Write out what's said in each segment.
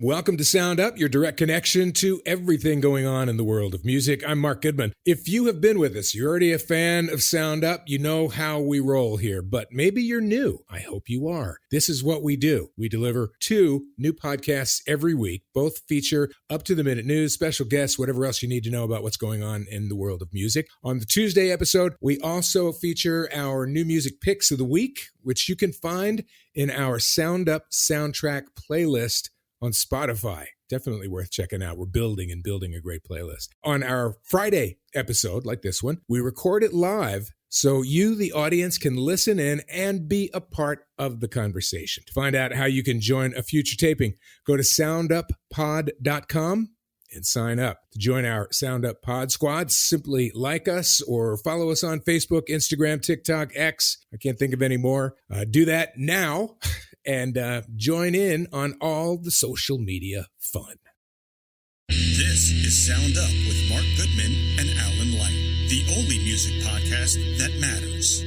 Welcome to Sound Up, your direct connection to everything going on in the world of music. I'm Mark Goodman. If you have been with us, you're already a fan of Sound Up, you know how we roll here, but maybe you're new. I hope you are. This is what we do. We deliver 2 new podcasts every week. Both feature up-to-the-minute news, special guests, whatever else you need to know about what's going on in the world of music. On the Tuesday episode, we also feature our new music picks of the week, which you can find in our Sound Up soundtrack playlist on Spotify. Definitely worth checking out. We're building a great playlist. On our Friday episode, like this one, we record it live so you, the audience, can listen in and be a part of the conversation. To find out how you can join a future taping, go to sounduppod.com and sign up. To join our Sound Up Pod Squad, simply like us or follow us on Facebook, Instagram, TikTok, X. I can't think of any more. Do that now. And join in on all the social media fun. This is Sound Up with Mark Goodman and Alan Light, the only music podcast that matters.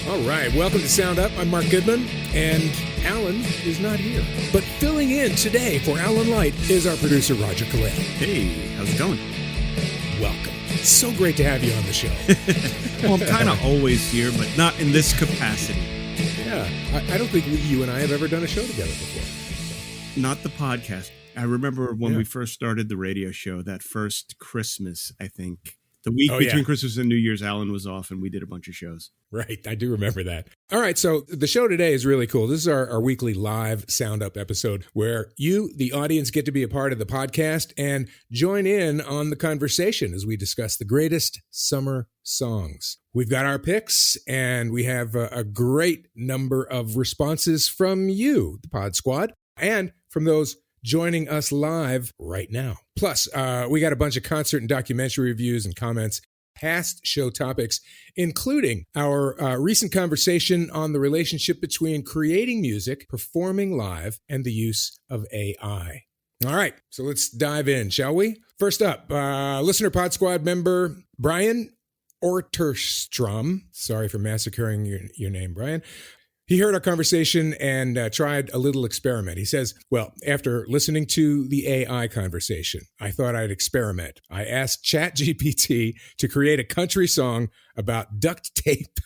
All right, welcome to Sound Up. I'm Mark Goodman, and Alan is not here. But filling in today for Alan Light is our producer, Roger Collette. Hey, how's it going? Welcome. So great to have you on the show. Well, I'm kind of always here, but not in this capacity. Yeah, I don't think you and I have ever done a show together before. Not the podcast. I remember when we first started the radio show, that first Christmas, I think. The week between Christmas and New Year's, Alan was off, and we did a bunch of shows. Right, I do remember that. All right, so the show today is really cool. This is our weekly live Sound Up episode where you, the audience, get to be a part of the podcast and join in on the conversation as we discuss the greatest summer songs. We've got our picks, and we have a great number of responses from you, the Pod Squad, and from those joining us live right now. Plus, we got a bunch of concert and documentary reviews and comments, past show topics, including our recent conversation on the relationship between creating music, performing live, and the use of AI. All right, so let's dive in, shall we? First up, listener Pod Squad member Brian Orterstrom. Sorry for massacring your name, Brian. He heard our conversation and tried a little experiment. He says, well, after listening to the AI conversation, I thought I'd experiment. I asked ChatGPT to create a country song about duct tape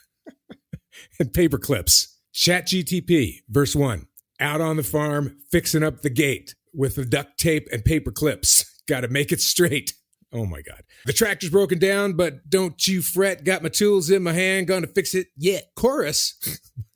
and paper clips. ChatGPT, verse 1, out on the farm, fixing up the gate with the duct tape and paper clips. Got to make it straight. Oh, my God. The tractor's broken down, but don't you fret. Got my tools in my hand. Gonna fix it yet. Chorus.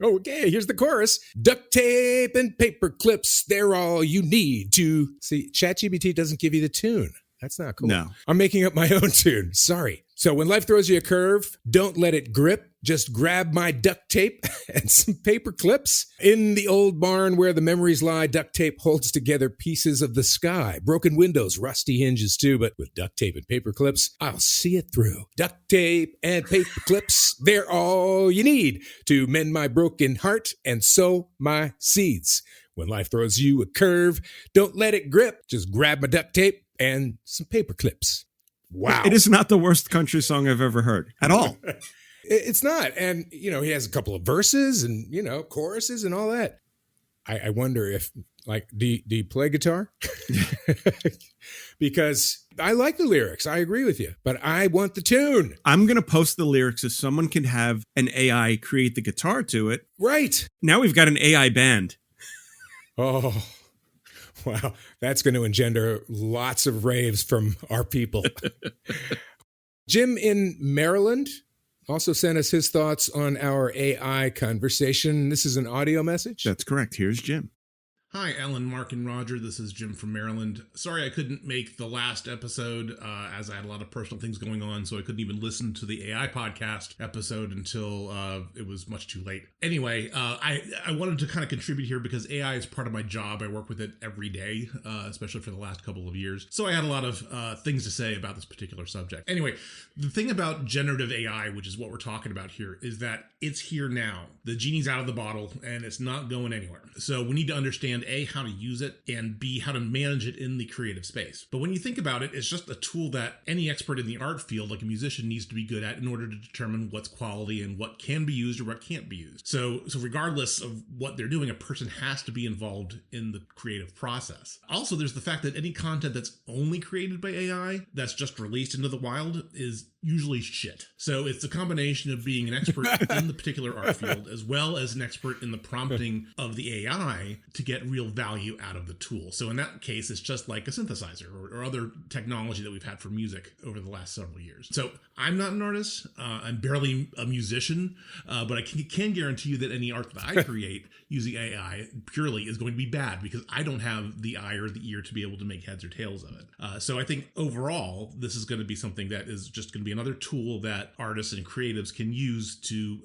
Okay, here's the chorus. Duct tape and paper clips. They're all you need to... See, ChatGPT doesn't give you the tune. That's not cool. No. I'm making up my own tune. Sorry. So when life throws you a curve, don't let it grip. Just grab my duct tape and some paper clips. In the old barn where the memories lie, duct tape holds together pieces of the sky. Broken windows, rusty hinges too, but with duct tape and paper clips, I'll see it through. Duct tape and paper clips, they're all you need to mend my broken heart and sow my seeds. When life throws you a curve, don't let it grip. Just grab my duct tape and some paper clips. Wow. It is not the worst country song I've ever heard at all. It's not. And, you know, he has a couple of verses and, you know, choruses and all that. I wonder if, like, do you play guitar? Because I like the lyrics. I agree with you. But I want the tune. I'm going to post the lyrics so someone can have an AI create the guitar to it. Right. Now we've got an AI band. Oh, wow. That's going to engender lots of raves from our people. Jim in Maryland also sent us his thoughts on our AI conversation. This is an audio message. That's correct. Here's Jim. Hi, Alan, Mark, and Roger. This is Jim from Maryland. Sorry I couldn't make the last episode as I had a lot of personal things going on, so I couldn't even listen to the AI podcast episode until it was much too late. Anyway, I wanted to kind of contribute here because AI is part of my job. I work with it every day, especially for the last couple of years. So I had a lot of things to say about this particular subject. Anyway, the thing about generative AI, which is what we're talking about here, is that it's here now. The genie's out of the bottle, and it's not going anywhere. So we need to understand A, how to use it, and B, how to manage it in the creative space. But when you think about it, it's just a tool that any expert in the art field, like a musician, needs to be good at in order to determine what's quality and what can be used or what can't be used. So regardless of what they're doing, a person has to be involved in the creative process. Also, there's the fact that any content that's only created by AI that's just released into the wild is usually shit. So it's a combination of being an expert in the particular art field as well as an expert in the prompting of the AI to get real value out of the tool. So in that case, it's just like a synthesizer or other technology that we've had for music over the last several years. So I'm not an artist. I'm barely a musician, but I can guarantee you that any art that I create using AI purely is going to be bad because I don't have the eye or the ear to be able to make heads or tails of it. So I think overall, this is going to be something that is just going to be another tool that artists and creatives can use to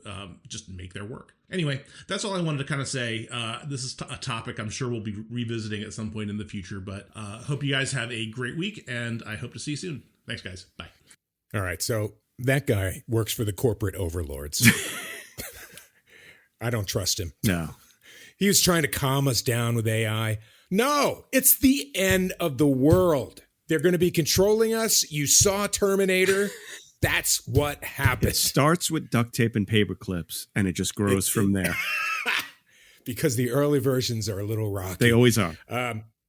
just make their work. Anyway, that's all I wanted to kind of say. This is a topic I'm sure we'll be revisiting at some point in the future, but hope you guys have a great week, and I hope to see you soon. Thanks, guys. Bye. All right, so that guy works for the corporate overlords. I don't trust him. No. He was trying to calm us down with AI. No, it's the end of the world. They're going to be controlling us. You saw Terminator. That's what happens. It starts with duct tape and paper clips, and it just grows from there. Because the early versions are a little rocky. They always are.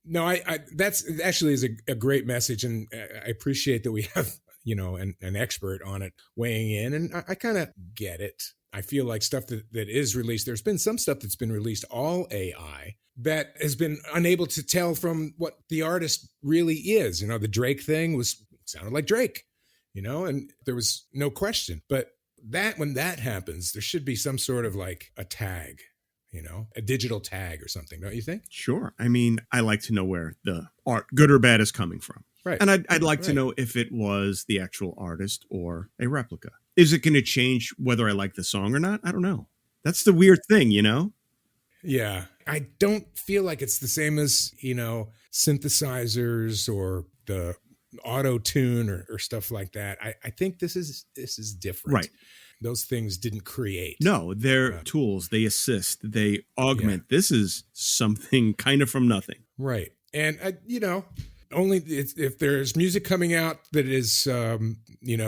No, I that's actually is a great message, and I appreciate that we have an expert on it weighing in, and I kind of get it. I feel like stuff that is released, there's been some stuff that's been released all AI that has been unable to tell from what the artist really is. The Drake thing sounded like Drake, and there was no question. But when that happens, there should be some sort of like a tag, a digital tag or something, don't you think? Sure. I mean, I like to know where the art, good or bad, is coming from. Right. And I'd like to know if it was the actual artist or a replica. Is it going to change whether I like the song or not? I don't know. That's the weird thing, Yeah. I don't feel like it's the same as, synthesizers or the auto-tune or stuff like that. I think this is different. Right. Those things didn't create. No, they're tools. They assist. They augment. Yeah. This is something kind of from nothing. Right. And, only if there's music coming out that is,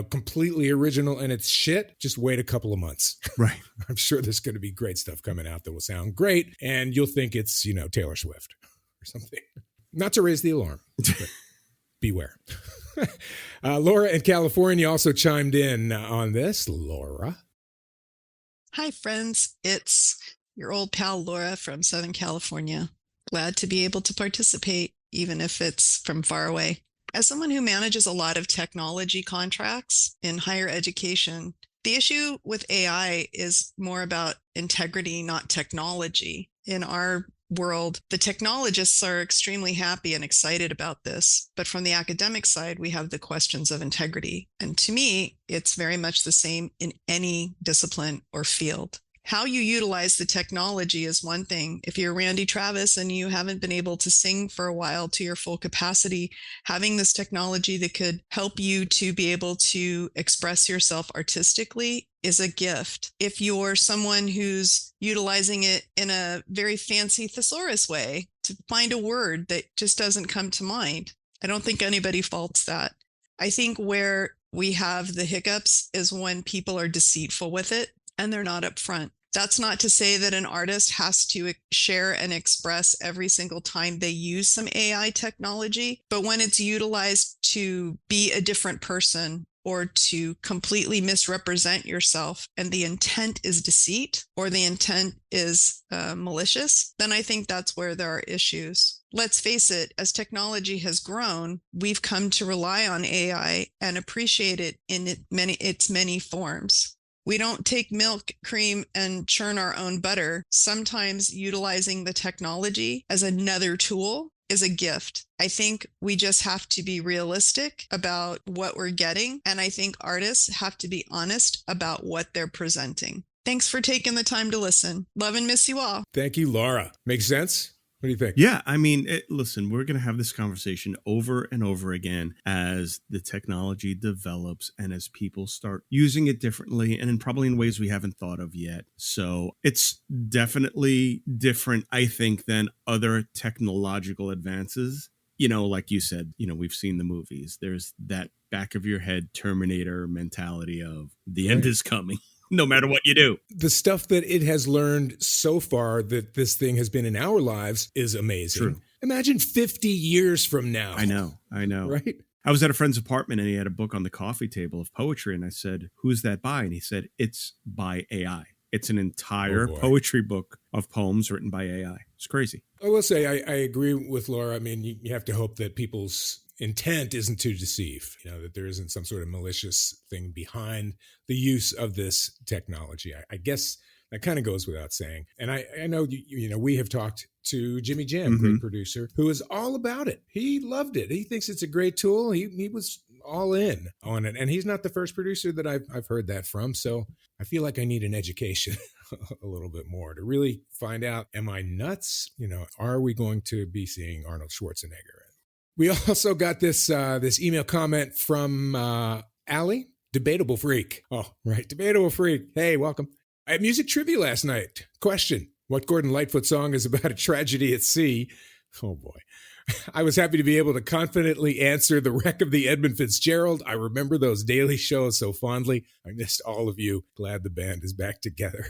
completely original and it's shit, just wait a couple of months. Right. I'm sure there's going to be great stuff coming out that will sound great, and you'll think it's, Taylor Swift or something. Not to raise the alarm, but beware. Laura in California also chimed in on this. Laura. Hi, friends. It's your old pal, Laura from Southern California. Glad to be able to participate, even if it's from far away. As someone who manages a lot of technology contracts in higher education, the issue with AI is more about integrity, not technology. In our world, the technologists are extremely happy and excited about this. But from the academic side, we have the questions of integrity. And to me, it's very much the same in any discipline or field. How you utilize the technology is one thing. If you're Randy Travis and you haven't been able to sing for a while to your full capacity, having this technology that could help you to be able to express yourself artistically is a gift. If you're someone who's utilizing it in a very fancy thesaurus way to find a word that just doesn't come to mind, I don't think anybody faults that. I think where we have the hiccups is when people are deceitful with it and they're not upfront. That's not to say that an artist has to share and express every single time they use some AI technology, but when it's utilized to be a different person or to completely misrepresent yourself and the intent is deceit or the intent is malicious, then I think that's where there are issues. Let's face it, as technology has grown, we've come to rely on AI and appreciate it in its many forms. We don't take milk, cream, and churn our own butter. Sometimes utilizing the technology as another tool is a gift. I think we just have to be realistic about what we're getting. And I think artists have to be honest about what they're presenting. Thanks for taking the time to listen. Love and miss you all. Thank you, Laura. Makes sense? What do you think? Yeah, I mean, listen, we're going to have this conversation over and over again as the technology develops and as people start using it differently and probably in ways we haven't thought of yet. So it's definitely different, I think, than other technological advances. You know, like you said, you know, we've seen the movies. There's that back of your head Terminator mentality of the end is coming. No matter what you do. The stuff that it has learned so far that this thing has been in our lives is amazing. True. Imagine 50 years from now. I know. Right? I was at a friend's apartment and he had a book on the coffee table of poetry. And I said, who's that by? And he said, it's by AI. It's an entire poetry book of poems written by AI. It's crazy. I will say I agree with Laura. I mean, you have to hope that people's intent isn't to deceive, you know, that there isn't some sort of malicious thing behind the use of this technology. I guess that kind of goes without saying. And I know, you know, we have talked to Jimmy Jam, great producer, who is all about it. He loved it. He thinks it's a great tool. He was all in on it. And he's not the first producer that I've heard that from. So I feel like I need an education a little bit more to really find out, am I nuts? You know, are we going to be seeing Arnold Schwarzenegger? We also got this email comment from Allie, Debatable Freak. Oh, right, Debatable Freak. Hey, welcome. I had music trivia last night. Question: what Gordon Lightfoot song is about a tragedy at sea? Oh boy. I was happy to be able to confidently answer The Wreck of the Edmund Fitzgerald. I remember those daily shows so fondly. I missed all of you. Glad the band is back together.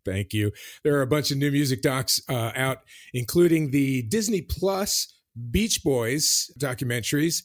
Thank you. There are a bunch of new music docs out, including the Disney Plus Beach Boys documentaries.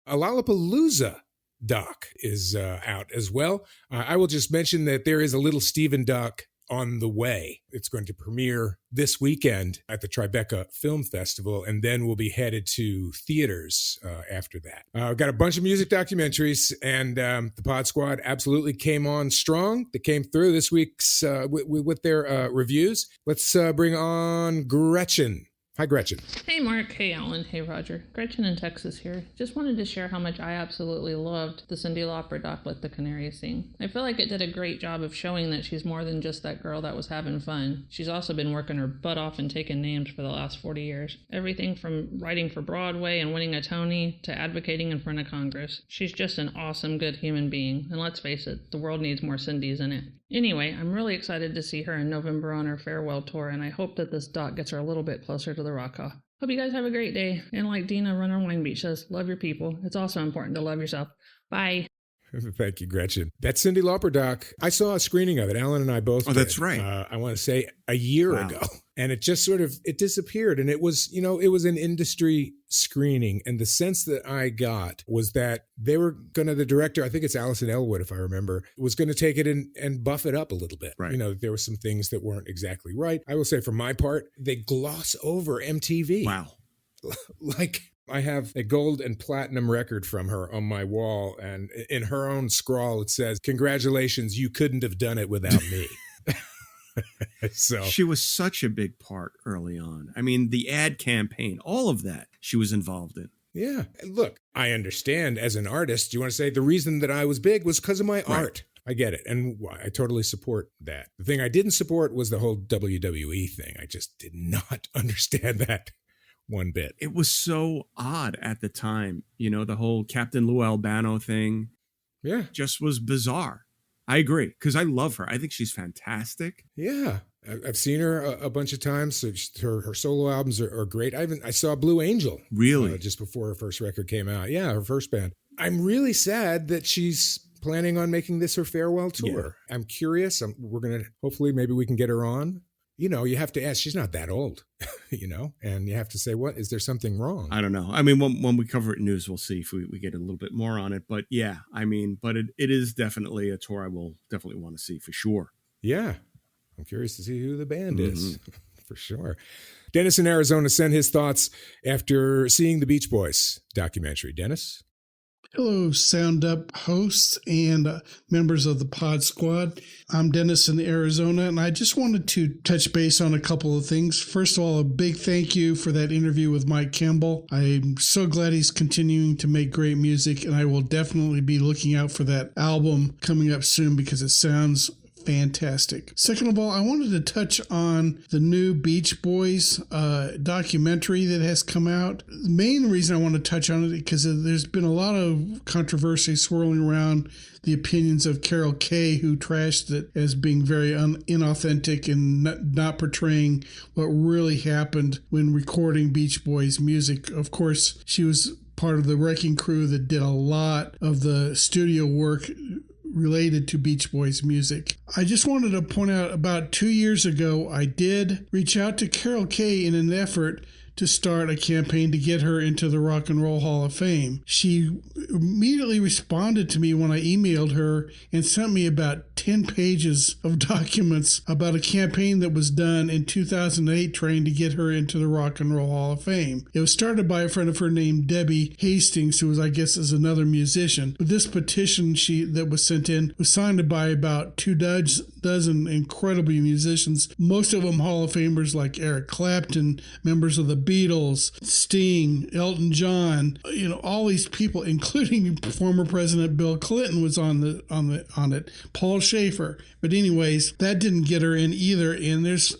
A Lollapalooza doc is out as well. I will just mention that there is a Little Steven doc on the way. It's going to premiere this weekend at the Tribeca Film Festival, and then we'll be headed to theaters after that. I've got a bunch of music documentaries, and the Pod Squad absolutely came on strong. They came through this week's with their reviews. Let's bring on Gretchen. Hi, Gretchen. Hey, Mark. Hey, Alan. Hey, Roger. Gretchen in Texas here. Just wanted to share how much I absolutely loved the Cyndi Lauper doc, Let the Canaries Sing. I feel like it did a great job of showing that she's more than just that girl that was having fun. She's also been working her butt off and taking names for the last 40 years. Everything from writing for Broadway and winning a Tony to advocating in front of Congress. She's just an awesome, good human being. And let's face it, the world needs more Cyndis in it. Anyway, I'm really excited to see her in November on her farewell tour, and I hope that this doc gets her a little bit closer to the rock. Hope you guys have a great day. And like Dina Runner Wine Beach says, love your people. It's also important to love yourself. Bye. Thank you, Gretchen. That Cyndi Lauper doc, I saw a screening of it. Alan and I both did. That's right. I want to say a year ago. And it just sort of, it disappeared. And it was, you know, it was an industry screening. And the sense that I got was that they were going to, the director, I think it's Allison Elwood, if I remember, was going to take it and buff it up a little bit. Right. You know, there were some things that weren't exactly right. I will say for my part, they gloss over MTV. Wow. Like, I have a gold and platinum record from her on my wall, and in her own scrawl, it says, "Congratulations, you couldn't have done it without me." So she was such a big part early on. I mean, the ad campaign, all of that she was involved in. Yeah. Look, I understand as an artist, you want to say the reason that I was big was because of my art. I get it. And I totally support that. The thing I didn't support was the whole WWE thing. I just did not understand that one bit. It was so odd at the time. You know, the whole Captain Lou Albano thing. Yeah. Just was bizarre. I agree, because I love her. I think she's fantastic. Yeah. I've seen her a bunch of times. So her solo albums are great. I saw Blue Angel. Really? Just before her first record came out. Yeah, her first band. I'm really sad that she's planning on making this her farewell tour. Yeah. I'm curious. We're going to, hopefully, maybe we can get her on. You know, you have to ask, she's not that old, you know, and you have to say, what, is there something wrong? I don't know. I mean, when we cover it in news, we'll see if we get a little bit more on it. But yeah, I mean, but it is definitely a tour I will definitely want to see for sure. Yeah. I'm curious to see who the band is for sure. Dennis in Arizona sent his thoughts after seeing the Beach Boys documentary. Dennis? Hello, Sound Up hosts and members of the Pod Squad. I'm Dennis in Arizona, and I just wanted to touch base on a couple of things. First of all, a big thank you for that interview with Mike Campbell. I'm so glad he's continuing to make great music, and I will definitely be looking out for that album coming up soon because it sounds fantastic. Second of all, I wanted to touch on the new Beach Boys documentary that has come out. The main reason I want to touch on it is because there's been a lot of controversy swirling around the opinions of Carol Kay, who trashed it as being very inauthentic and not portraying what really happened when recording Beach Boys music. Of course, she was part of the wrecking crew that did a lot of the studio work related to Beach Boys music. I just wanted to point out, about 2 years ago, I did reach out to Carol Kay in an effort to start a campaign to get her into the Rock and Roll Hall of Fame. She immediately responded to me when I emailed her and sent me about 10 pages of documents about a campaign that was done in 2008 trying to get her into the Rock and Roll Hall of Fame. It was started by a friend of her named Debbie Hastings, who was, I guess, is another musician. But this petition that was sent in was signed by about 24 incredible musicians, most of them Hall of Famers like Eric Clapton, members of the Beatles, Sting, Elton John, all these people, including former President Bill Clinton was on it, Paul Schaefer. But anyways, that didn't get her in either. And there's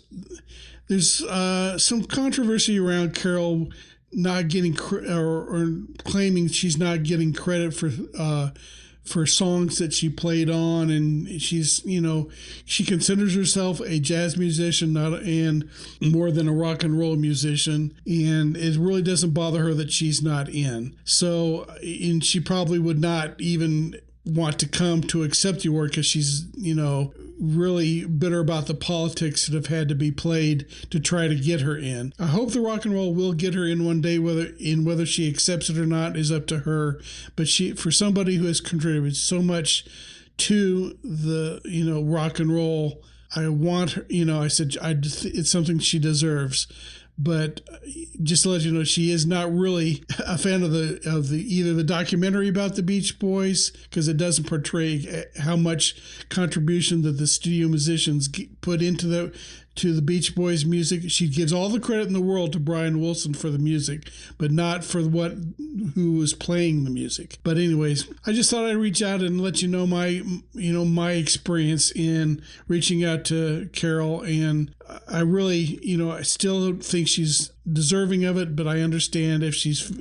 some controversy around Carol not getting or claiming she's not getting credit for songs that she played on, and she's, she considers herself a jazz musician, and more than a rock and roll musician, and it really doesn't bother her that she's not in. So, and she probably would not even want to come to accept the award because she's, really bitter about the politics that have had to be played to try to get her in. I hope the rock and roll will get her in one day. Whether she accepts it or not is up to her. But for somebody who has contributed so much to the, rock and roll, I want her, I said, it's something she deserves. But just to let you know, she is not really a fan of either the documentary about the Beach Boys, because it doesn't portray how much contribution that the studio musicians put into the Beach Boys music. She gives all the credit in the world to Brian Wilson for the music, but not for who was playing the music. But anyways, I just thought I'd reach out and let you know my experience in reaching out to Carol, and I really, I still don't think she's deserving of it, but I understand if she's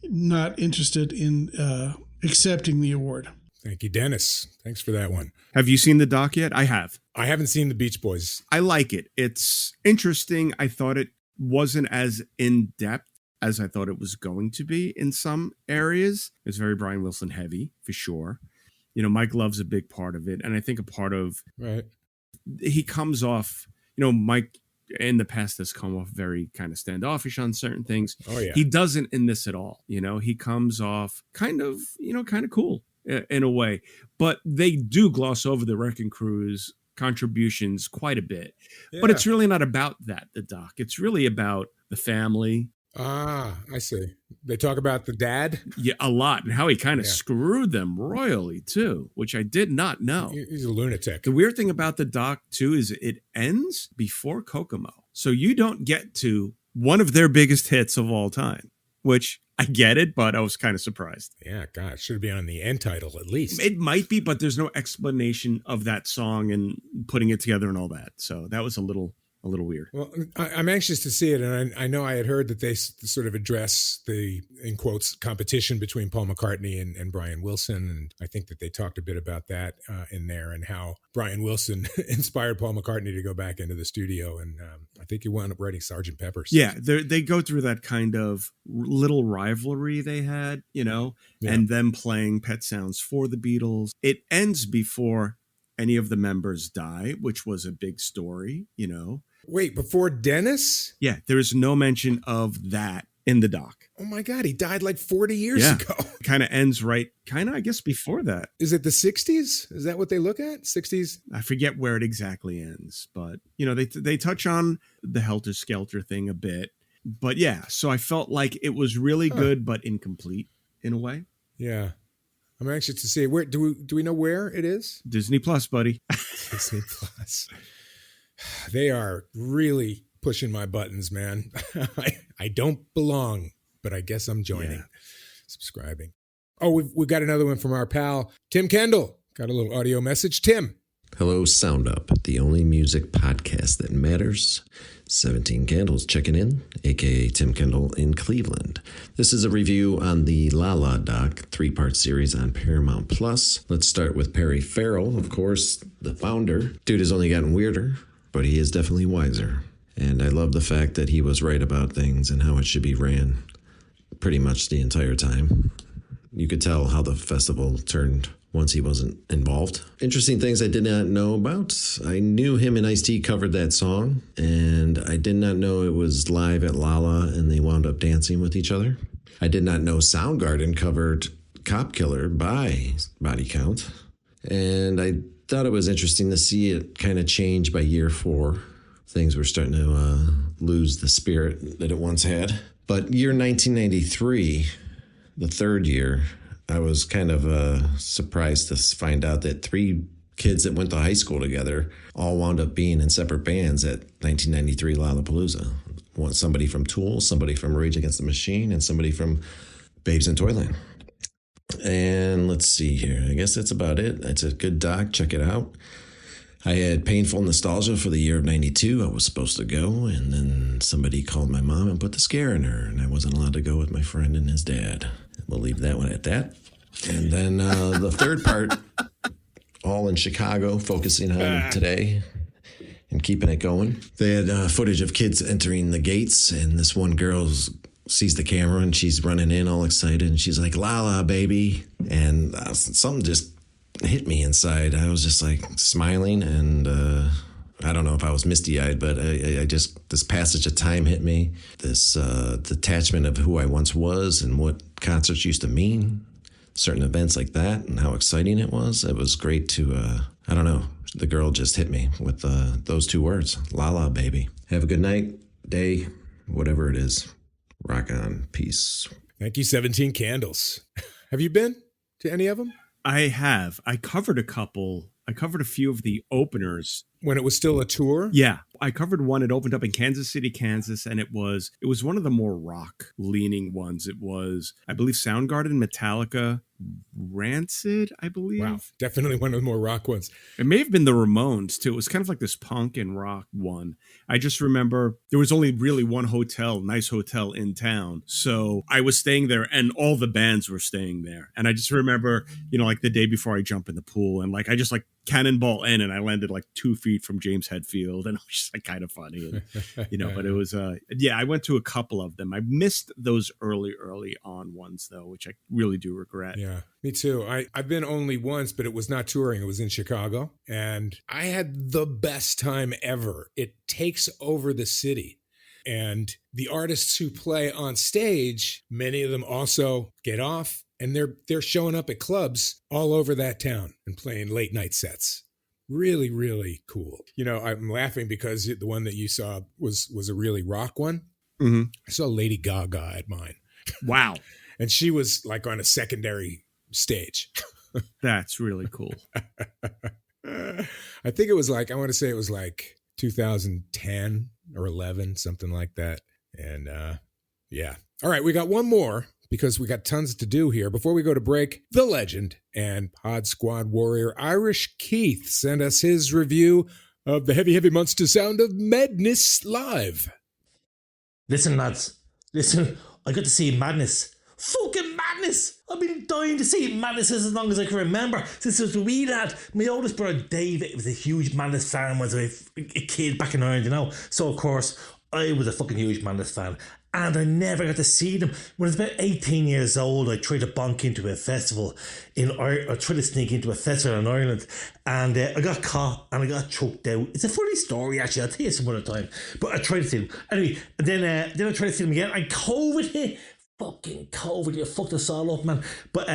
not interested in accepting the award. Thank you, Dennis. Thanks for that one. Have you seen the doc yet? I have. I haven't seen the Beach Boys. I like it. It's interesting. I thought it wasn't as in-depth as I thought it was going to be in some areas. It's very Brian Wilson heavy, for sure. Mike Love's a big part of it. And I think a part of... Right. He comes off... Mike in the past has come off very kind of standoffish on certain things. Oh, yeah. He doesn't in this at all. He comes off kind of cool in a way. But they do gloss over the Wrecking Crew's contributions quite a bit. Yeah. But it's really not about that, the doc. It's really about the family. Ah, I see. They talk about the dad? Yeah, a lot. And how he kind of screwed them royally, too, which I did not know. He's a lunatic. The weird thing about the doc, too, is it ends before Kokomo. So you don't get to one of their biggest hits of all time, which I get it, but I was kind of surprised. Yeah, God, it should be on the end title at least. It might be, but there's no explanation of that song and putting it together and all that. So that was a little weird. Well, I'm anxious to see it, and I know I had heard that they sort of address the, in quotes, competition between Paul McCartney and Brian Wilson, and I think that they talked a bit about that in there, and how Brian Wilson inspired Paul McCartney to go back into the studio, and I think he wound up writing Sgt. Pepper's. Yeah, they go through that kind of little rivalry they had, and them playing Pet Sounds for the Beatles. It ends before any of the members die, which was a big story, Wait, before Dennis? Yeah, there is no mention of that in the doc. Oh my God, he died like 40 years ago. Kind of ends I guess, before that. Is it the 60s? Is that what they look at? 60s? I forget where it exactly ends, but, they touch on the Helter Skelter thing a bit. But yeah, so I felt like it was really good, but incomplete in a way. Yeah. I'm anxious to see. Where do we know where it is? Disney Plus, buddy. Disney Plus. They are really pushing my buttons, man. I don't belong, but I guess I'm joining, subscribing. Oh, we've got another one from our pal, Tim Kendall. Got a little audio message. Tim. Hello, Sound Up, the only music podcast that matters. 17 Candles checking in, aka Tim Kendall in Cleveland. This is a review on the La La doc, 3-part series on Paramount Plus. Let's start with Perry Farrell, of course, the founder. Dude has only gotten weirder, but he is definitely wiser. And I love the fact that he was right about things and how it should be ran pretty much the entire time. You could tell how the festival turned once he wasn't involved. Interesting things I did not know about. I knew him and Ice-T covered that song, and I did not know it was live at Lala and they wound up dancing with each other. I did not know Soundgarden covered Cop Killer by Body Count, and I thought it was interesting to see it kind of change by year 4. Things were starting to lose the spirit that it once had. But year 1993, the third year, I was kind of surprised to find out that 3 kids that went to high school together all wound up being in separate bands at 1993 Lollapalooza. Somebody from Tool, somebody from Rage Against the Machine, and somebody from Babes in Toyland. And let's see here. I guess that's about it. It's a good doc. Check it out. I had painful nostalgia for the year of 92. I was supposed to go, and then somebody called my mom and put the scare in her, and I wasn't allowed to go with my friend and his dad. We'll leave that one at that. And then the third part, all in Chicago, focusing on today and keeping it going. They had footage of kids entering the gates, and this one girl sees the camera, and she's running in all excited, and she's like, "Lala, baby." And something just hit me inside. I was just like smiling, and I don't know if I was misty-eyed, but I just, this passage of time hit me. This detachment of who I once was and what concerts used to mean, certain events like that, and how exciting it was. It was great to, I don't know, the girl just hit me with those 2 words, "La La, baby." Have a good night, day, whatever it is. Rock on. Peace. Thank you, 17 Candles. Have you been to any of them? I have. I covered a couple. I covered a few of the openers. When it was still a tour? Yeah. I covered one. It opened up in Kansas City, Kansas, and it was one of the more rock-leaning ones. It was, I believe, Soundgarden, Metallica, Rancid, I believe. Wow. Definitely one of the more rock ones. It may have been the Ramones, too. It was kind of like this punk and rock one. I just remember there was only really one hotel, nice hotel in town. So I was staying there, and all the bands were staying there. And I just remember, like the day before I jump in the pool, and I just cannonball in, and I landed 2 feet from James Hetfield, and it was just kind of funny, and, but it was, I went to a couple of them. I missed those early on ones though, which I really do regret. Yeah, me too. I've been only once, but it was not touring. It was in Chicago, and I had the best time ever. It takes over the city. And the artists who play on stage, many of them also get off, and they're showing up at clubs all over that town and playing late night sets. Really, really cool. I'm laughing because the one that you saw was a really rock one. Mm-hmm. I saw Lady Gaga at mine. Wow. And she was on a secondary stage. That's really cool. I think it was I want to say it was 2010 or 11, something like that. And yeah. All right, we got one more because we got tons to do here. Before we go to break, the legend and Pod Squad warrior Irish Keith sent us his review of the Heavy Heavy Monster Sound of Madness live. Listen, lads. Listen, I got to see Madness. Fucking Madness! I've been dying to see Madness as long as I can remember. Since I was a wee lad. My oldest brother Dave was a huge Madness fan when I was a kid back in Ireland, So, of course, I was a fucking huge Madness fan. And I never got to see them. When I was about 18 years old, I tried to bonk into a festival in Ireland. I tried to sneak into a festival in Ireland, and I got caught and I got choked out. It's a funny story, actually. I'll tell you some other time. But I tried to see them anyway. Then I tried to see them again, and COVID hit. Fucking COVID, you fucked us all up, man. But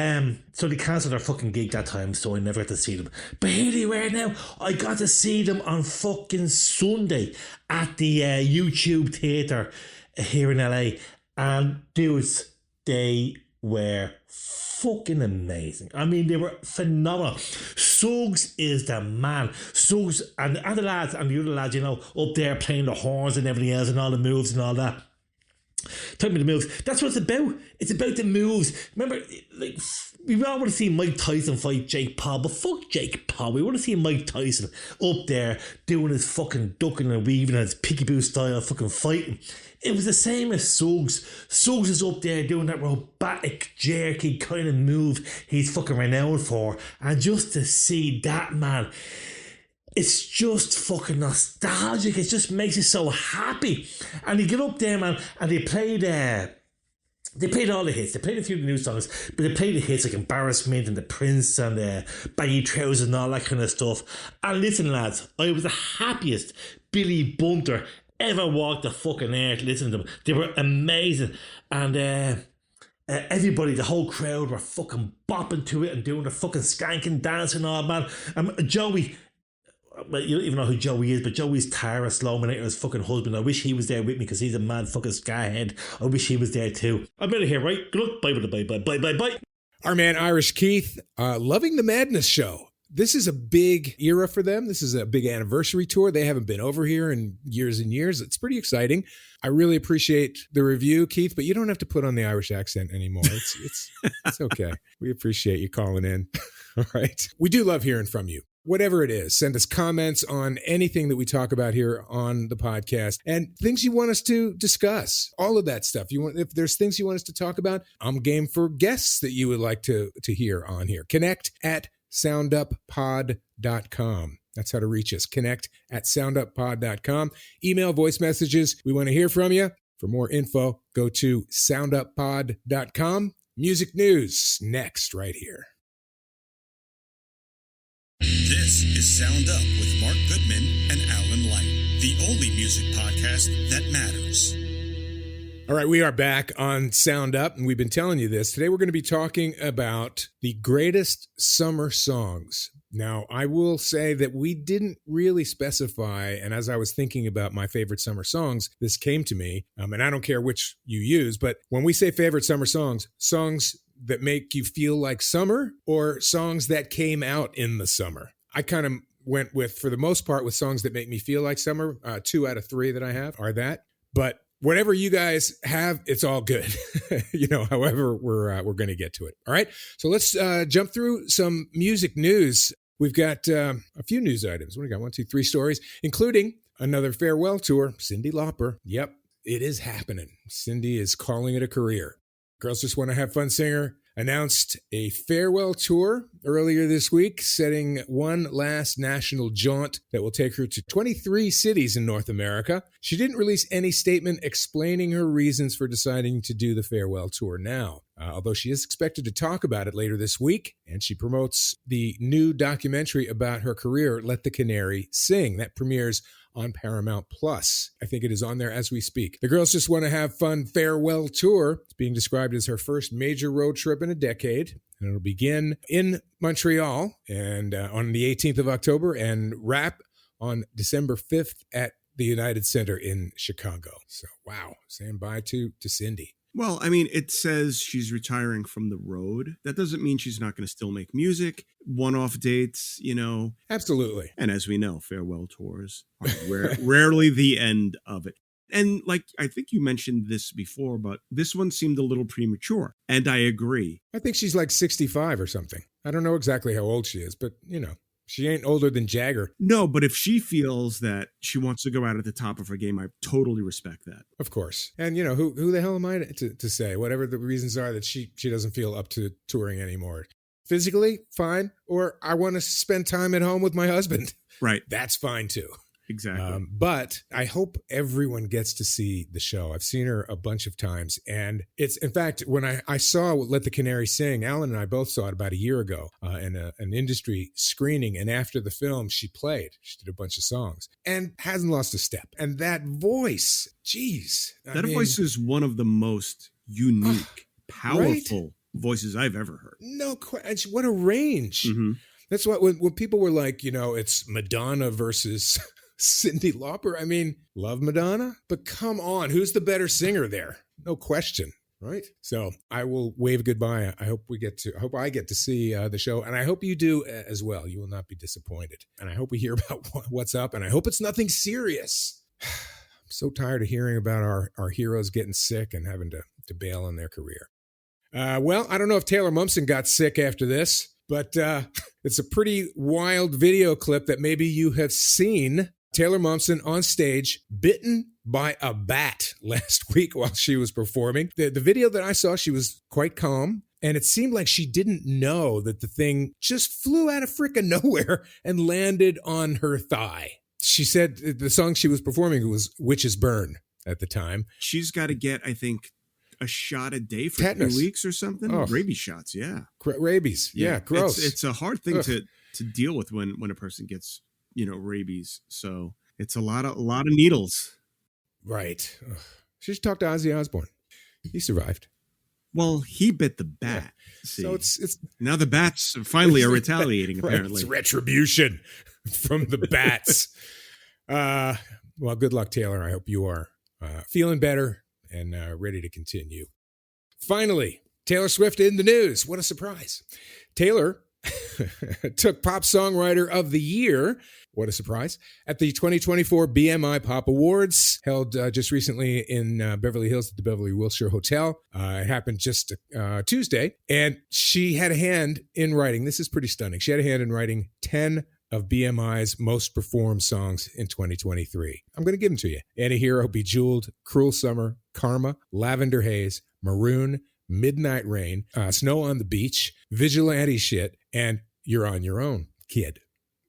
so they cancelled their fucking gig that time, so I never got to see them. But here they were now. I got to see them on fucking Sunday at the YouTube Theatre here in LA, and dudes, they were fucking amazing. I mean, they were phenomenal. Suggs is the man. Suggs and the lads and the other lads, up there playing the horns and everything else and all the moves and all that. Talking about the moves. That's what it's about. It's about the moves. Remember, like, we all want to see Mike Tyson fight Jake Paul, but fuck Jake Paul. We want to see Mike Tyson up there doing his fucking ducking and weaving and his peekaboo style fucking fighting. It was the same as Suggs. Suggs is up there doing that robotic, jerky kind of move he's fucking renowned for. And just to see that, man, it's just fucking nostalgic. It just makes you so happy. And you get up there, man, and they played all the hits. They played a few of the new songs, but they played the hits like Embarrassment and The Prince and Baggy Trousers and all that kind of stuff. And listen, lads, I was the happiest Billy Bunter ever walked the fucking earth listening to them. They were amazing. And everybody, the whole crowd were fucking bopping to it and doing the fucking skanking dance and all, man. Joey... Well, you don't even know who Joey is, but Joey's Tara Slowminator's fucking husband. I wish he was there with me because he's a mad fucking scarhead. I wish he was there too. I'm out of here, right? Good luck. Bye. Our man Irish Keith, loving the Madness show. This is a big era for them. This is a big anniversary tour. They haven't been over here in years and years. It's pretty exciting. I really appreciate the review, Keith, but you don't have to put on the Irish accent anymore. It's okay. We appreciate you calling in. All right. We do love hearing from you. Whatever it is, send us comments on anything that we talk about here on the podcast and things you want us to discuss. All of that stuff. If there's things you want us to talk about, I'm game for guests that you would like to hear on here. Connect at sounduppod.com. That's how to reach us. Connect at sounduppod.com. Email, voice messages. We want to hear from you. For more info, go to sounduppod.com. Music news next right here. This is Sound Up with Mark Goodman and Alan Light, the only music podcast that matters. All right, we are back on Sound Up, and we've been telling you this. Today we're going to be talking about the greatest summer songs. Now, I will say that we didn't really specify, and as I was thinking about my favorite summer songs, this came to me, and I don't care which you use, but when we say favorite summer songs that make you feel like summer or songs that came out in the summer. I kind of went with, for the most part, with songs that make me feel like summer. 2 out of 3 that I have are that. But whatever you guys have, it's all good. However, we're going to get to it. All right. So let's jump through some music news. We've got a few news items. What do we got? 1, 2, 3 stories, including another farewell tour. Cyndi Lauper. Yep, it is happening. Cyndi is calling it a career. Girls Just Want to Have Fun singer announced a farewell tour earlier this week, setting one last national jaunt that will take her to 23 cities in North America. She didn't release any statement explaining her reasons for deciding to do the farewell tour now, although she is expected to talk about it later this week, and she promotes the new documentary about her career, Let the Canary Sing. That premieres on Paramount Plus. I think it is on there as we speak. The Girls Just Want to Have Fun farewell tour. It's being described as her first major road trip in a decade. And it'll begin in Montreal and on the 18th of October and wrap on December 5th at the United Center in Chicago. So, wow. Saying bye to Cyndi. Well, I mean, it says she's retiring from the road. That doesn't mean she's not going to still make music, one-off dates, Absolutely. And as we know, farewell tours are rarely the end of it. And like, I think you mentioned this before, but this one seemed a little premature. And I agree. I think she's like 65 or something. I don't know exactly how old she is, but, she ain't older than Jagger. No, but if she feels that she wants to go out at the top of her game, I totally respect that. Of course. And, who the hell am I to say? Whatever the reasons are that she doesn't feel up to touring anymore. Physically, fine. Or I want to spend time at home with my husband. Right. That's fine, too. Exactly. But I hope everyone gets to see the show. I've seen her a bunch of times. And it's, in fact, when I saw Let the Canary Sing, Alan and I both saw it about a year ago in an industry screening. And after the film, she did a bunch of songs and hasn't lost a step. And that voice, geez. That voice is one of the most unique, powerful voices I've ever heard. No question. What a range. Mm-hmm. That's what, when people were like, it's Madonna versus Cyndi Lauper. I mean, love Madonna, but come on, who's the better singer there? No question, right? So I will wave goodbye. I hope I get to see the show, and I hope you do as well. You will not be disappointed. And I hope we hear about what's up, and I hope it's nothing serious. I'm So tired of hearing about our heroes getting sick and having to bail on their career. Well, I don't know if Taylor Momsen got sick after this, but it's a pretty wild video clip that maybe you have seen. Taylor Momsen on stage, bitten by a bat last week while she was performing. The video that I saw, she was quite calm, and it seemed like she didn't know that the thing just flew out of frickin' nowhere and landed on her thigh. She said the song she was performing was Witches Burn at the time. She's got to get, I think, a shot a day for Tetanus. 3 weeks or something. Oh. Rabies shots, yeah. Rabies, yeah, gross. It's a hard thing to deal with when a person gets, rabies. So it's a lot of needles. Right. Ugh. She should talk to Ozzy Osbourne. He survived. Well, he bit the bat. Yeah. So it's now the bats finally are retaliating. Right, apparently, it's retribution from the bats. Well, good luck, Taylor. I hope you are feeling better and ready to continue. Finally, Taylor Swift in the news. What a surprise. Taylor took Pop Songwriter of the Year. What a surprise. At the 2024 BMI Pop Awards, held just recently in Beverly Hills at the Beverly Wilshire Hotel. It happened just Tuesday. And she had a hand in writing. This is pretty stunning. She had a hand in writing 10 of BMI's most performed songs in 2023. I'm going to give them to you. Antihero, Bejeweled, Cruel Summer, Karma, Lavender Haze, Maroon, Midnight Rain, Snow on the Beach, Vigilante Shit, and You're on Your Own, Kid.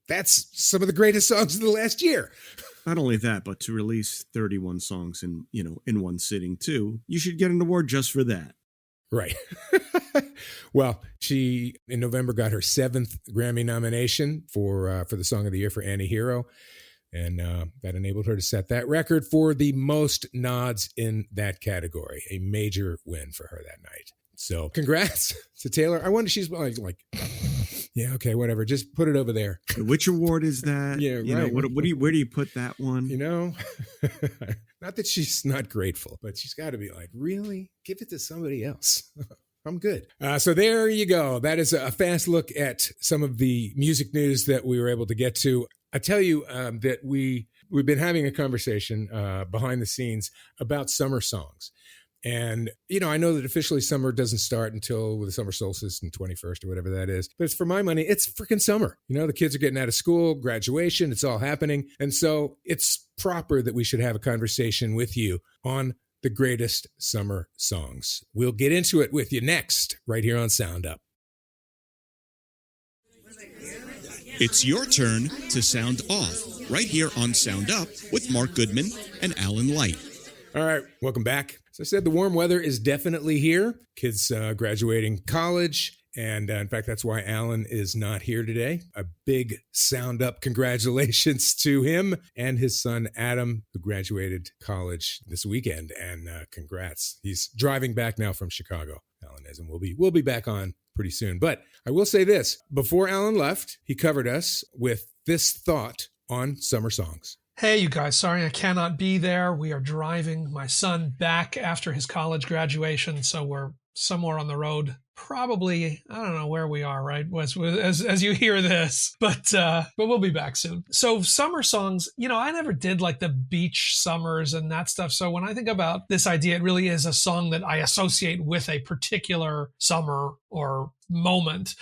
That's some of the greatest songs of the last year. Not only that, but to release 31 songs in one sitting too, you should get an award just for that. Right. Well, she in November got her 7th Grammy nomination for the Song of the Year for Antihero, and that enabled her to set that record for the most nods in that category. A major win for her that night. So, congrats to Taylor. I wonder, she's like, yeah, okay, whatever. Just put it over there. Which award is that? Yeah, right. Where do you put that one? Not that she's not grateful, but she's got to be like, really? Give it to somebody else. I'm good. So there you go. That is a fast look at some of the music news that we were able to get to. I tell you that we've been having a conversation behind the scenes about summer songs. And, I know that officially summer doesn't start until the summer solstice and 21st or whatever that is. But it's for my money, it's freaking summer. The kids are getting out of school, graduation, it's all happening. And so it's proper that we should have a conversation with you on the greatest summer songs. We'll get into it with you next, right here on Sound Up. It's your turn to sound off, right here on Sound Up with Mark Goodman and Alan Light. All right, welcome back. As I said, the warm weather is definitely here. Kids graduating college. And in fact, that's why Alan is not here today. A big Sound Up congratulations to him and his son, Adam, who graduated college this weekend. And congrats. He's driving back now from Chicago, Alan is, and we'll be back on pretty soon. But I will say this. Before Alan left, he covered us with this thought on summer songs. Hey, you guys, sorry I cannot be there. We are driving my son back after his college graduation, so we're somewhere on the road. Probably, I don't know where we are, right? As you hear this, but we'll be back soon. So summer songs, I never did like the beach summers and that stuff. So when I think about this idea, it really is a song that I associate with a particular summer or moment,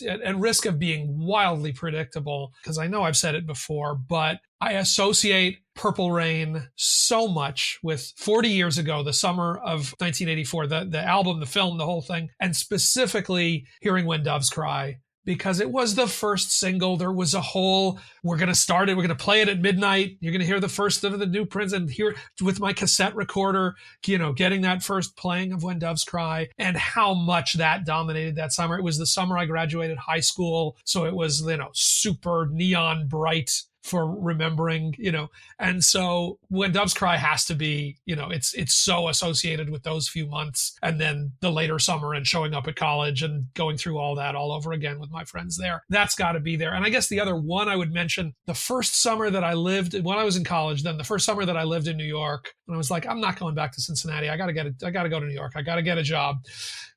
at risk of being wildly predictable, because I know I've said it before, but I associate Purple Rain so much with 40 years ago, the summer of 1984, the album, the film, the whole thing, and specifically hearing When Doves Cry, because it was the first single. There was a whole, we're going to start it, we're going to play it at midnight, you're going to hear the first of the new Prince, and hear with my cassette recorder, getting that first playing of When Doves Cry, and how much that dominated that summer. It was the summer I graduated high school, so it was, super neon bright for remembering, and so When Doves Cry has to be, it's so associated with those few months, and then the later summer and showing up at college and going through all that all over again with my friends there. That's got to be there. And I guess the other one I would mention, the first summer that I lived, when I was in college, then the first summer that I lived in New York, And I was like, I'm not going back to Cincinnati. I got to go to New York. I got to get a job.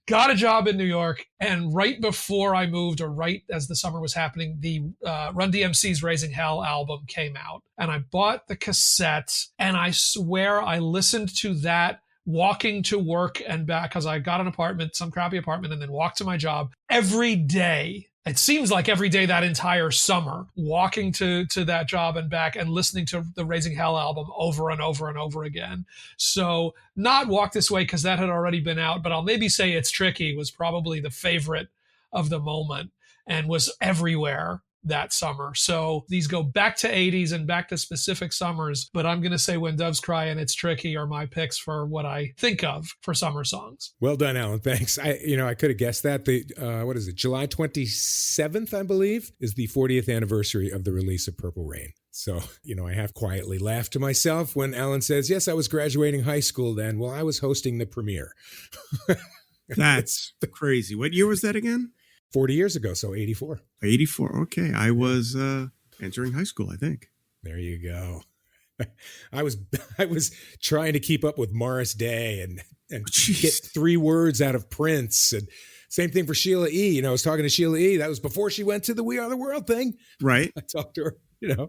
Got a job in New York. And right before I moved, or right as the summer was happening, the Run DMC's Raising Hell album came out. And I bought the cassette, and I swear I listened to that walking to work and back, because I got an apartment, some crappy apartment, and then walked to my job every day. It seems like every day that entire summer, walking to that job and back and listening to the Raising Hell album over and over and over again. So not Walk This Way, because that had already been out, but I'll maybe say It's Tricky was probably the favorite of the moment and was everywhere that summer. So these go back to 80s and back to specific summers, but I'm going to say When Doves Cry and It's Tricky are my picks for what I think of for summer songs. Well done, Alan. Thanks. I could have guessed that. The what is it? July 27th, I believe, is the 40th anniversary of the release of Purple Rain. So, I have quietly laughed to myself when Alan says, yes, I was graduating high school then. Well, I was hosting the premiere. That's crazy. What year was that again? 40 years ago, so 84. 84. Okay. I was entering high school, I think. There you go. I was trying to keep up with Morris Day and get 3 words out of Prince. And same thing for Sheila E. I was talking to Sheila E. That was before she went to the We Are the World thing. Right. I talked to her,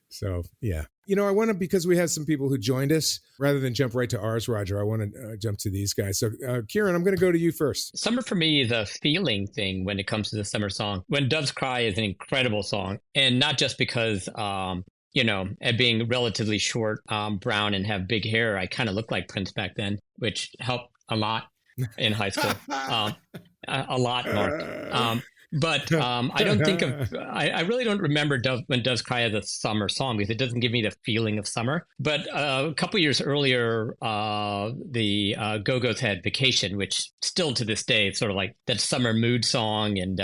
So, yeah. I want to, because we have some people who joined us, rather than jump right to ours, Roger, I want to jump to these guys. So, Kieran, I'm going to go to you first. Summer for me is a feeling thing when it comes to the summer song. When Doves Cry is an incredible song. And not just because, at being relatively short, brown, and have big hair, I kind of looked like Prince back then, which helped a lot in high school. A lot, Mark. But I don't think of, I really don't remember When Doves Cry as a summer song, because it doesn't give me the feeling of summer. But a couple years earlier, the Go-Go's had Vacation, which still to this day is sort of like that summer mood song. And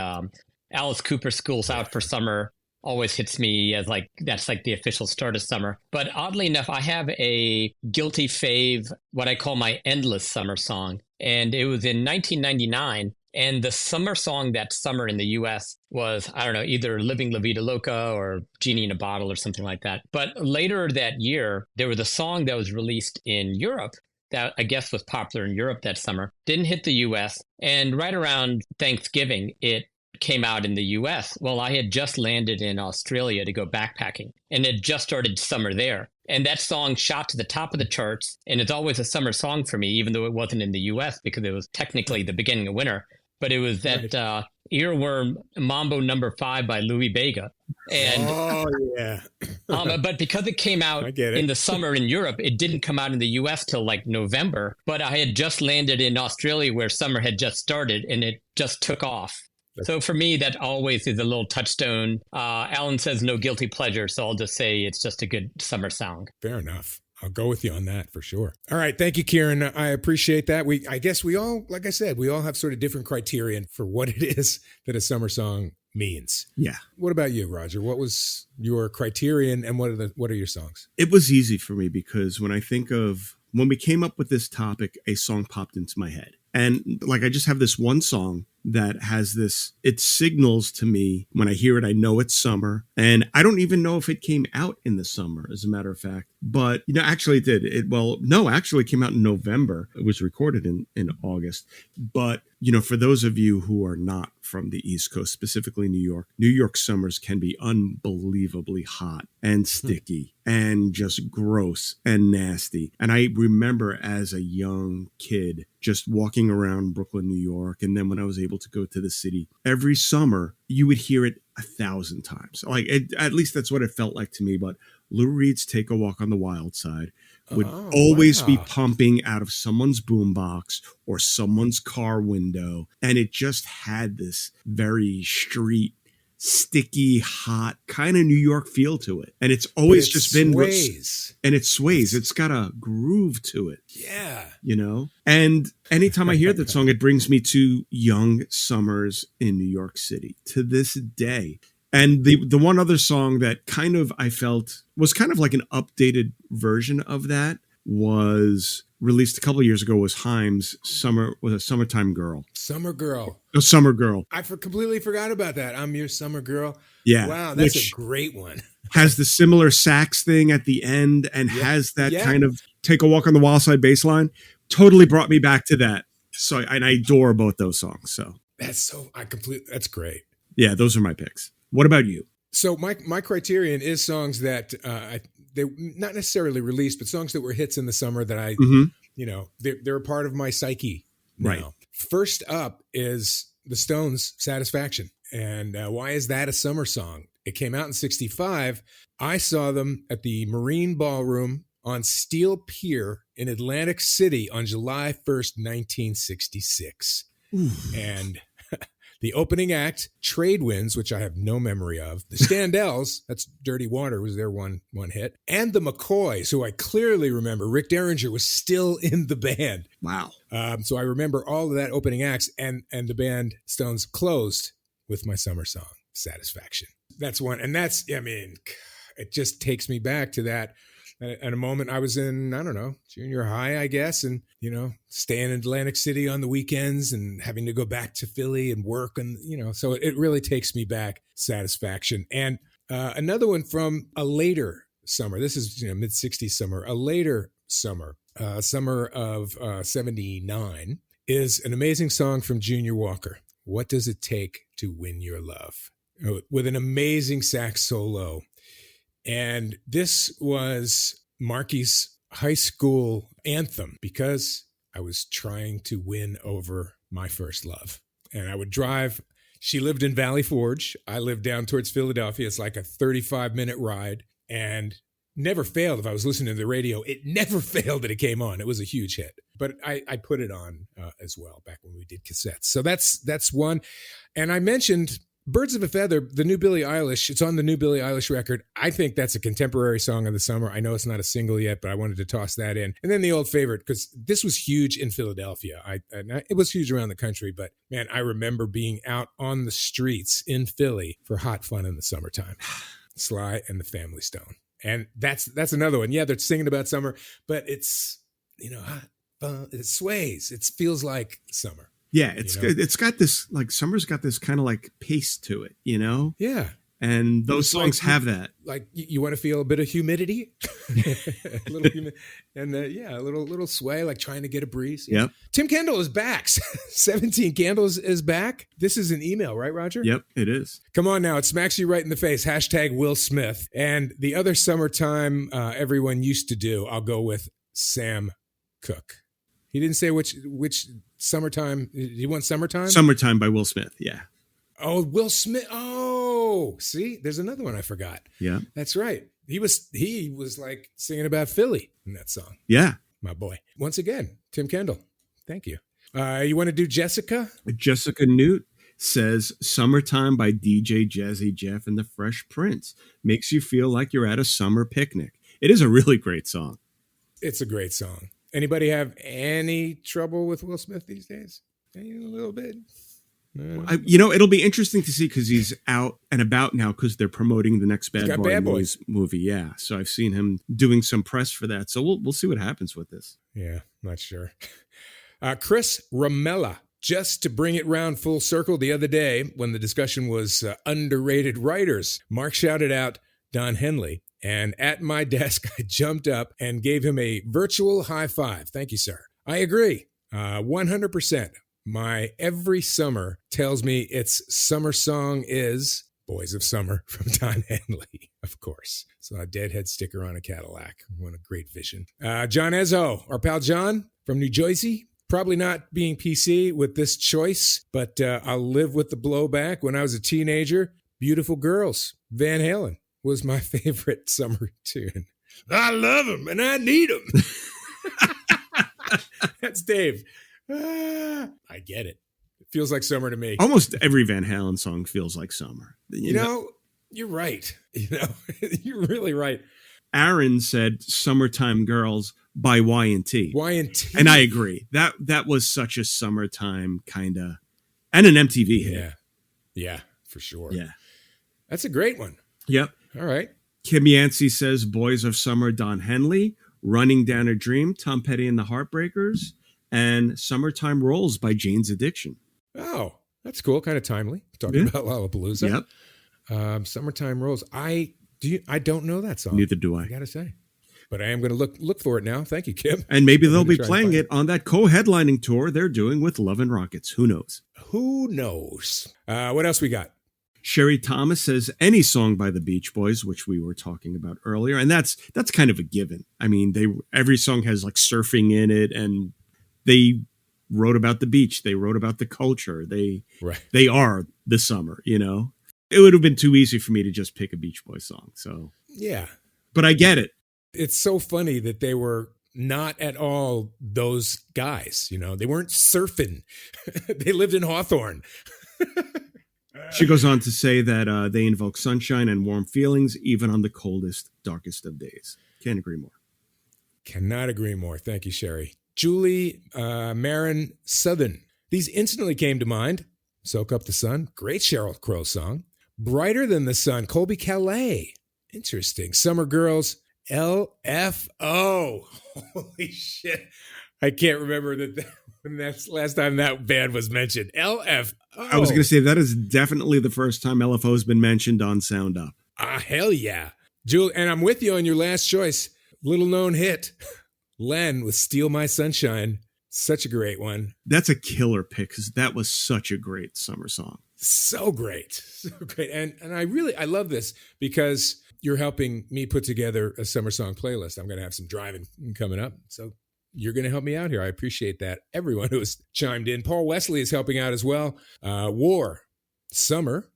Alice Cooper's School's Out for Summer always hits me as that's like the official start of summer. But oddly enough, I have a guilty fave, what I call my endless summer song. And it was in 1999. And the summer song that summer in the U.S. was, I don't know, either Living La Vida Loca or Genie in a Bottle or something like that. But later that year, there was a song that was released in Europe that I guess was popular in Europe that summer. Didn't hit the U.S. And right around Thanksgiving, it came out in the U.S. Well, I had just landed in Australia to go backpacking, and it just started summer there. And that song shot to the top of the charts, and it's always a summer song for me, even though it wasn't in the U.S. because it was technically the beginning of winter. But it was that earworm Mambo No. 5 by Louis Vega. And, yeah. But because it came out in the summer in Europe, it didn't come out in the U.S. till like November. But I had just landed in Australia where summer had just started, and it just took off. So for me, that always is a little touchstone. Alan says no guilty pleasure, so I'll just say it's just a good summer song. Fair enough. I'll go with you on that for sure. All right. Thank you, Kieran. I appreciate that. I guess we all, like I said, we all have sort of different criterion for what it is that a summer song means. Yeah. What about you, Roger? What was your criterion, and what are your songs? It was easy for me because when we came up with this topic, a song popped into my head. And I just have this one song that has this, it signals to me when I hear it, I know it's summer. And I don't even know if it came out in the summer, as a matter of fact. But, actually it did. It came out in November. It was recorded in August. But, for those of you who are not from the East Coast, specifically New York summers can be unbelievably hot and sticky and just gross and nasty. And I remember as a young kid just walking around Brooklyn, New York. And then when I was able to go to the city, every summer you would hear it 1,000 times. At least that's what it felt like to me. But Lou Reed's Take a Walk on the Wild Side would always be pumping out of someone's boombox or someone's car window. And it just had this very street, sticky, hot kind of New York feel to it. And it's always been and it sways. It's got a groove to it. Yeah. And anytime I hear that song, it brings me to young summers in New York City to this day. And the one other song that kind of I felt was kind of like an updated version of that was released a couple of years ago was Haim's Summertime Girl. Summer Girl. Oh, Summer Girl. I completely forgot about that. I'm Your Summer Girl. Yeah. Wow, that's a great one. Has the similar sax thing at the end and has that kind of Take a Walk on the Wild Side bass line totally brought me back to that. So, and I adore both those songs. So that's great. Yeah, those are my picks. What about you? So my criterion is songs that they not necessarily released, but songs that were hits in the summer that I, they're a part of my psyche now. Right. First up is the Stones' Satisfaction. And why is that a summer song? It came out in 1965. I saw them at the Marine Ballroom on Steel Pier in Atlantic City on July 1st, 1966. Ooh. And the opening act, Trade Winds, which I have no memory of. The Standells, that's Dirty Water, was their one hit. And the McCoys, who I clearly remember. Rick Derringer was still in the band. Wow. So I remember all of that opening acts, and the band Stones closed with my summer song, Satisfaction. That's one. And that's, it just takes me back to that. At a moment I was in, I don't know, junior high, I guess, and, staying in Atlantic City on the weekends and having to go back to Philly and work. And, so it really takes me back, Satisfaction. And another one from a later summer, this is, mid-60s summer, a later summer, summer of 79, is an amazing song from Junior Walker. What Does It Take to Win Your Love? With an amazing sax solo. And this was Marky's high school anthem because I was trying to win over my first love. And I would drive. She lived in Valley Forge. I lived down towards Philadelphia. It's like a 35-minute ride. And never failed if I was listening to the radio. It never failed that it came on. It was a huge hit. But I put it on as well back when we did cassettes. So that's one. And I mentioned Birds of a Feather, the new Billie Eilish. It's on the new Billie Eilish record. I think that's a contemporary song of the summer. I know it's not a single yet, but I wanted to toss that in. And then the old favorite, because this was huge in Philadelphia. It was huge around the country, but man, I remember being out on the streets in Philly for hot fun in the summertime. Sly and the Family Stone. And that's another one. Yeah, they're singing about summer, but it's, hot fun. It sways. It feels like summer. Yeah, it's got this, like, summer's got this kind of like pace to it, Yeah. And those songs have that. Like, you want to feel a bit of humidity, a little humid, and a little sway, like trying to get a breeze. Yep. Tim Kendall is back. 17 Candles is back. This is an email, right, Roger? Yep, it is. Come on now. It smacks you right in the face. # Will Smith. And the other summertime everyone used to do, I'll go with Sam Cooke. He didn't say which summertime. He want Summertime? Summertime by Will Smith. Yeah. Oh, Will Smith. Oh, see, there's another one I forgot. Yeah. That's right. He was like singing about Philly in that song. Yeah. My boy. Once again, Tim Kendall. Thank you. You want to do Jessica? Jessica Newt says Summertime by DJ Jazzy Jeff and the Fresh Prince. Makes you feel like you're at a summer picnic. It is a really great song. It's a great song. Anybody have any trouble with Will Smith these days? A little bit? No. It'll be interesting to see because he's out and about now because they're promoting the next Bad Boys movie. Yeah, so I've seen him doing some press for that. So we'll see what happens with this. Yeah, not sure. Chris Ramella, just to bring it round full circle, the other day when the discussion was underrated writers, Mark shouted out Don Henley. And at my desk, I jumped up and gave him a virtual high five. Thank you, sir. I agree. 100%. My every summer tells me its summer song is Boys of Summer from Don Henley, of course. So a Deadhead sticker on a Cadillac. What a great vision. John Ezzo, our pal John from New Jersey. Probably not being PC with this choice, but I'll live with the blowback. When I was a teenager, Beautiful Girls, Van Halen was my favorite summer tune. I love them and I need them. That's Dave. I get it. It feels like summer to me. Almost every Van Halen song feels like summer. You're right. You're really right. Aaron said Summertime Girls by Y&T. Y&T. And I agree. That was such a summertime kind of, and an MTV hit. Yeah, for sure. Yeah. That's a great one. Yep. All right. Kim Yancey says Boys of Summer, Don Henley, Running Down a Dream, Tom Petty and the Heartbreakers, and Summertime Rolls by Jane's Addiction. Oh, that's cool. Kind of timely. Talking about Lollapalooza. Yep. Summertime Rolls. I don't know that song. Neither do I. I got to say. but I am going to look for it now. Thank you, Kim. And maybe they'll be playing it on that co-headlining tour they're doing with Love and Rockets. Who knows? Who knows? What else we got? Sherry Thomas says any song by the Beach Boys, which we were talking about earlier, and that's kind of a given. I mean, every song has like surfing in it, and they wrote about the beach. They wrote about the culture. They are the summer. You know, it would have been too easy for me to just pick a Beach Boys song. So yeah, but I get it. It's so funny that they were not at all those guys. You know, they weren't surfing. They lived in Hawthorne. She goes on to say that they invoke sunshine and warm feelings, even on the coldest, darkest of days. Can't agree more. Cannot agree more. Thank you, Sherry. Julie Marin Southern. These instantly came to mind. Soak Up the Sun. Great Sheryl Crow song. Brighter Than the Sun. Colby Calais. Interesting. Summer Girls. LFO. Holy shit. I can't remember when that's last time that band was mentioned. LFO. I was going to say that is definitely the first time LFO has been mentioned on Sound Up. Hell yeah. Julie, and I'm with you on your last choice. Little known hit. Len with Steal My Sunshine. Such a great one. That's a killer pick because that was such a great summer song. So great. So great. And I love this because you're helping me put together a summer song playlist. I'm going to have some driving coming up. So you're going to help me out here. I appreciate that. Everyone who has chimed in. Paul Wesley is helping out as well. War, summer,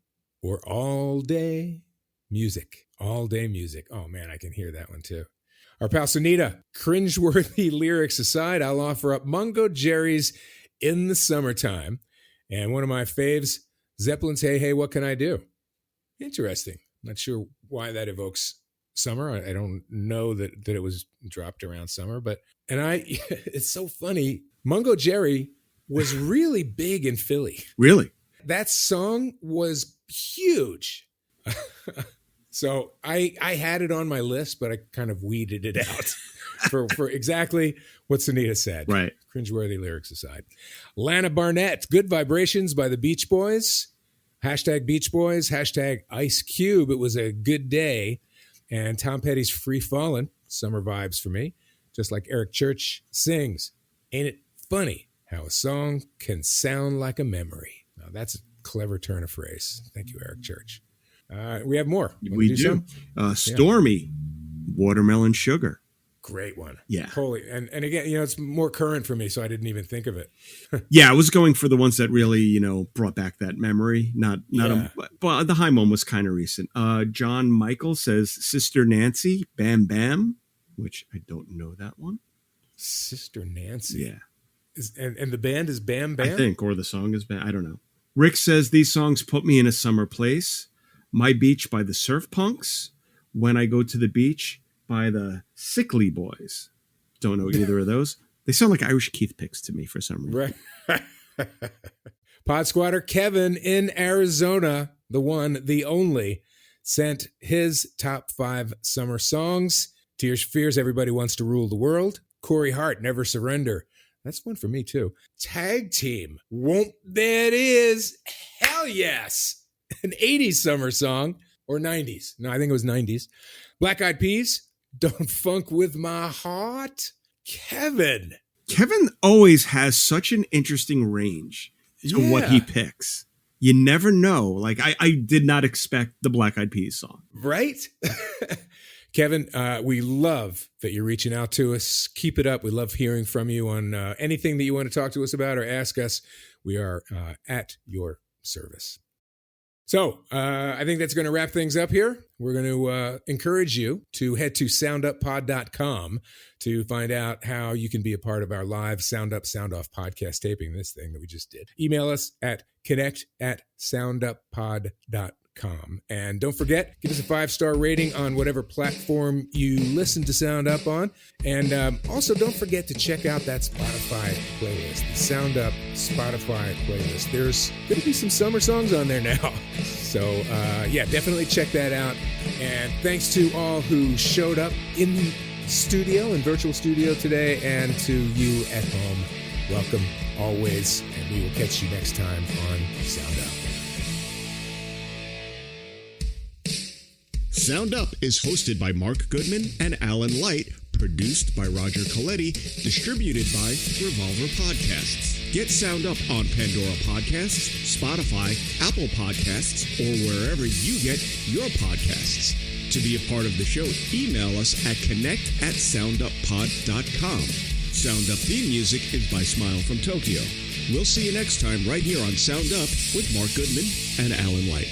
or all day music. All day music. Oh, man, I can hear that one too. Our pal Sunita, cringeworthy lyrics aside, I'll offer up Mungo Jerry's In the Summertime. And one of my faves, Zeppelin's Hey, Hey, What Can I Do? Interesting. Not sure why that evokes summer. I don't know that it was dropped around summer, but it's so funny. Mungo Jerry was really big in Philly. Really? That song was huge. So I had it on my list, but I kind of weeded it out for exactly what Sunita said. Right. Cringeworthy lyrics aside. Lana Barnett, Good Vibrations by the Beach Boys. Hashtag Beach Boys. Hashtag Ice Cube. It was a good day. And Tom Petty's Free Fallin'. Summer vibes for me. Just like Eric Church sings. Ain't it funny how a song can sound like a memory? Now that's a clever turn of phrase. Thank you, Eric Church. We have more. We do. Stormy, Watermelon Sugar. Great one. Yeah. Holy. And again, it's more current for me, so I didn't even think of it. Yeah, I was going for the ones that really, brought back that memory. But the high one was kind of recent. John Michael says Sister Nancy, Bam Bam, which I don't know that one. Sister Nancy. Yeah. And the band is Bam Bam? I think, or the song is Bam. I don't know. Rick says these songs put me in a summer place. My Beach by the Surf Punks. When I Go to the Beach by the Sickly Boys. Don't know either of those. They sound like Irish Keith picks to me for some reason. Right. Pod Squatter Kevin in Arizona, the one, the only, sent his top 5 summer songs. Tears for Fears, Everybody Wants to Rule the World. Corey Hart, Never Surrender. That's one for me too. Tag Team, Won't That Is. Hell yes. An 80s summer song, or 90s. No, I think it was 90s. Black Eyed Peas, Don't Funk With My Heart. Kevin always has such an interesting range to what he picks. You never know. Like, I did not expect the Black Eyed Peas song. Right? Kevin, we love that you're reaching out to us. Keep it up. We love hearing from you on anything that you want to talk to us about or ask us. We are at your service. So I think that's going to wrap things up here. We're going to encourage you to head to sounduppod.com to find out how you can be a part of our live Sound Up, Sound Off podcast taping, this thing that we just did. Email us at connect@sounduppod.com. And don't forget, give us a 5-star rating on whatever platform you listen to Sound Up on. And also don't forget to check out that Spotify playlist, the Sound Up Spotify playlist. There's going to be some summer songs on there now. So definitely check that out. And thanks to all who showed up in studio, in virtual studio today, and to you at home. Welcome always. And we will catch you next time on Sound Up. Sound Up is hosted by Mark Goodman and Alan Light, Produced by Roger Coletti, distributed by Revolver Podcasts. Get Sound Up on Pandora Podcasts, Spotify, Apple Podcasts, or wherever you get your podcasts. To be a part of the show, email us at connect@sounduppod.com. Sound Up theme music is by Smile from Tokyo. We'll see you next time right here on Sound Up with Mark Goodman and Alan White.